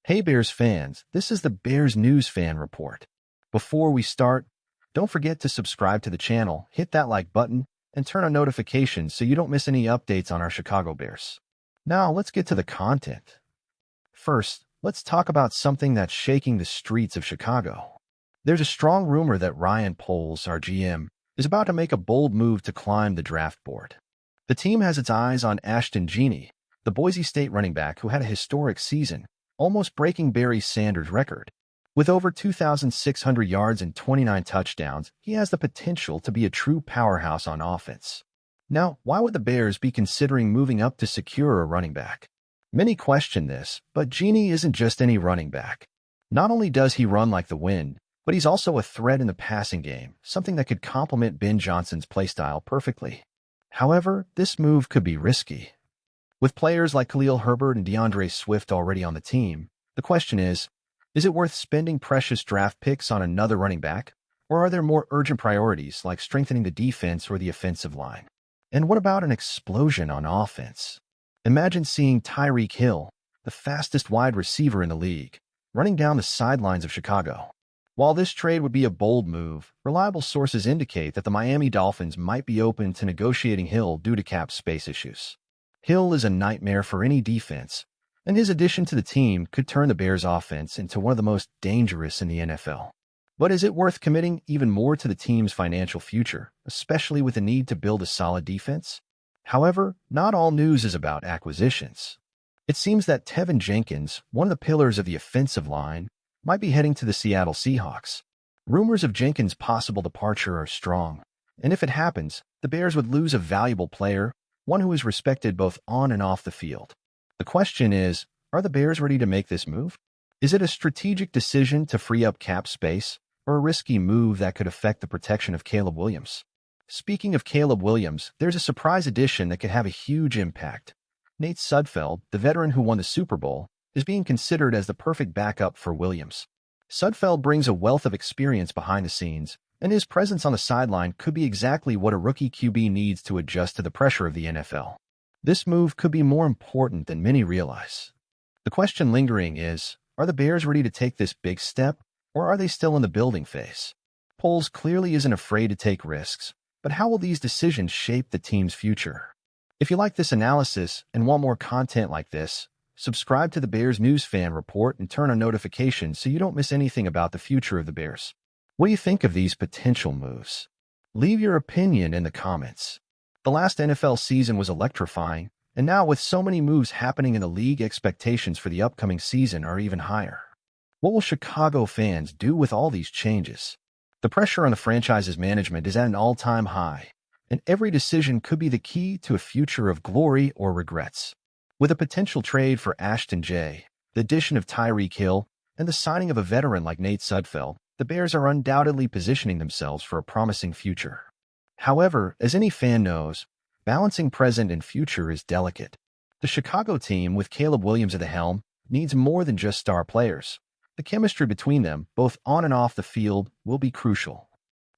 Hey Bears fans, this is the Bears News Fan Report. Before we start, don't forget to subscribe to the channel, hit that like button, and turn on notifications so you don't miss any updates on our Chicago Bears. Now let's get to the content. First, let's talk about something that's shaking the streets of Chicago. There's a strong rumor that Ryan Poles, our GM, is about to make a bold move to climb the draft board. The team has its eyes on Ashton Jeanty, the Boise State running back who had a historic season, almost breaking Barry Sanders' record. With over 2,600 yards and 29 touchdowns, he has the potential to be a true powerhouse on offense. Now, why would the Bears be considering moving up to secure a running back? Many question this, but Jeanty isn't just any running back. Not only does he run like the wind, but he's also a threat in the passing game, something that could complement Ben Johnson's playstyle perfectly. However, this move could be risky. With players like Khalil Herbert and DeAndre Swift already on the team, the question is it worth spending precious draft picks on another running back? Or are there more urgent priorities like strengthening the defense or the offensive line? And what about an explosion on offense? Imagine seeing Tyreek Hill, the fastest wide receiver in the league, running down the sidelines of Chicago. While this trade would be a bold move, reliable sources indicate that the Miami Dolphins might be open to negotiating Hill due to cap space issues. Hill is a nightmare for any defense, and his addition to the team could turn the Bears' offense into one of the most dangerous in the NFL. But is it worth committing even more to the team's financial future, especially with the need to build a solid defense? However, not all news is about acquisitions. It seems that Tevin Jenkins, one of the pillars of the offensive line, might be heading to the Seattle Seahawks. Rumors of Jenkins' possible departure are strong, and if it happens, the Bears would lose a valuable player, one who is respected both on and off the field. The question is, are the Bears ready to make this move? Is it a strategic decision to free up cap space, or a risky move that could affect the protection of Caleb Williams? Speaking of Caleb Williams, there's a surprise addition that could have a huge impact. Nate Sudfeld, the veteran who won the Super Bowl, is being considered as the perfect backup for Williams. Sudfeld brings a wealth of experience behind the scenes, and his presence on the sideline could be exactly what a rookie QB needs to adjust to the pressure of the NFL. This move could be more important than many realize. The question lingering is, are the Bears ready to take this big step, or are they still in the building phase? Poles clearly isn't afraid to take risks, but how will these decisions shape the team's future? If you like this analysis and want more content like this, subscribe to the Bears News Fan Report and turn on notifications so you don't miss anything about the future of the Bears. What do you think of these potential moves? Leave your opinion in the comments. The last NFL season was electrifying, and now with so many moves happening in the league, expectations for the upcoming season are even higher. What will Chicago fans do with all these changes? The pressure on the franchise's management is at an all-time high, and every decision could be the key to a future of glory or regrets. With a potential trade for Ashton J., the addition of Tyreek Hill, and the signing of a veteran like Nate Sudfeld, the Bears are undoubtedly positioning themselves for a promising future. However, as any fan knows, balancing present and future is delicate. The Chicago team, with Caleb Williams at the helm, needs more than just star players. The chemistry between them, both on and off the field, will be crucial.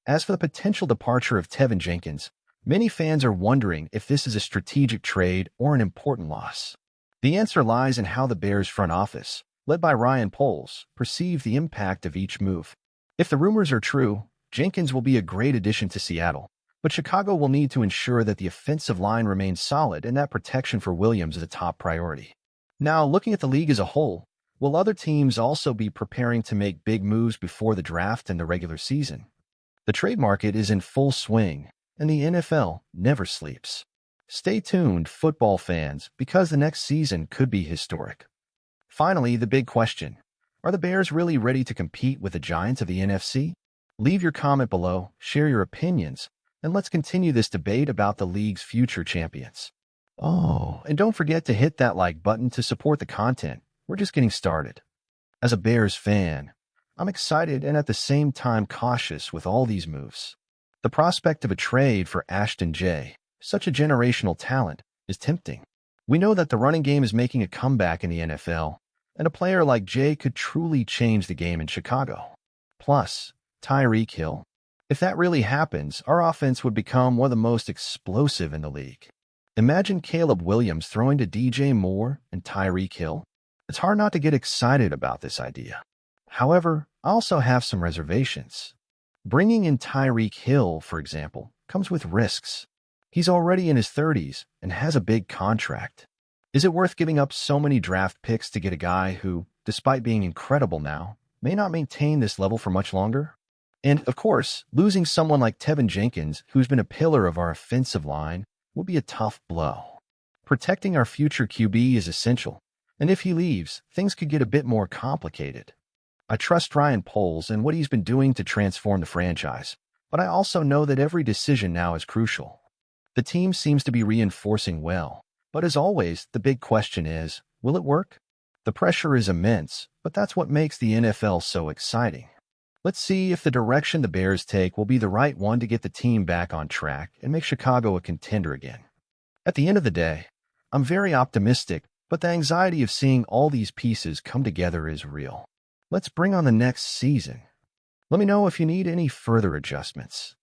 As for the potential departure of Tevin Jenkins, many fans are wondering if this is a strategic trade or an important loss. The answer lies in how the Bears front office, led by Ryan Poles, perceive the impact of each move. If the rumors are true, Jenkins will be a great addition to Seattle, but Chicago will need to ensure that the offensive line remains solid and that protection for Williams is a top priority. Now, looking at the league as a whole, will other teams also be preparing to make big moves before the draft and the regular season? The trade market is in full swing, and the NFL never sleeps. Stay tuned, football fans, because the next season could be historic. Finally, the big question. Are the Bears really ready to compete with the Giants of the NFC? Leave your comment below, share your opinions, and let's continue this debate about the league's future champions. Oh, and don't forget to hit that like button to support the content. We're just getting started. As a Bears fan, I'm excited and at the same time cautious with all these moves. The prospect of a trade for Ashton J., such a generational talent, is tempting. We know that the running game is making a comeback in the NFL, and a player like Jay could truly change the game in Chicago. Plus, Tyreek Hill. If that really happens, our offense would become one of the most explosive in the league. Imagine Caleb Williams throwing to DJ Moore and Tyreek Hill. It's hard not to get excited about this idea. However, I also have some reservations. Bringing in Tyreek Hill, for example, comes with risks. He's already in his 30s and has a big contract. Is it worth giving up so many draft picks to get a guy who, despite being incredible now, may not maintain this level for much longer? And, of course, losing someone like Tevin Jenkins, who's been a pillar of our offensive line, would be a tough blow. Protecting our future QB is essential, and if he leaves, things could get a bit more complicated. I trust Ryan Poles and what he's been doing to transform the franchise, but I also know that every decision now is crucial. The team seems to be reinforcing well, but as always, the big question is, will it work? The pressure is immense, but that's what makes the NFL so exciting. Let's see if the direction the Bears take will be the right one to get the team back on track and make Chicago a contender again. At the end of the day, I'm very optimistic, but the anxiety of seeing all these pieces come together is real. Let's bring on the next season. Let me know if you need any further adjustments.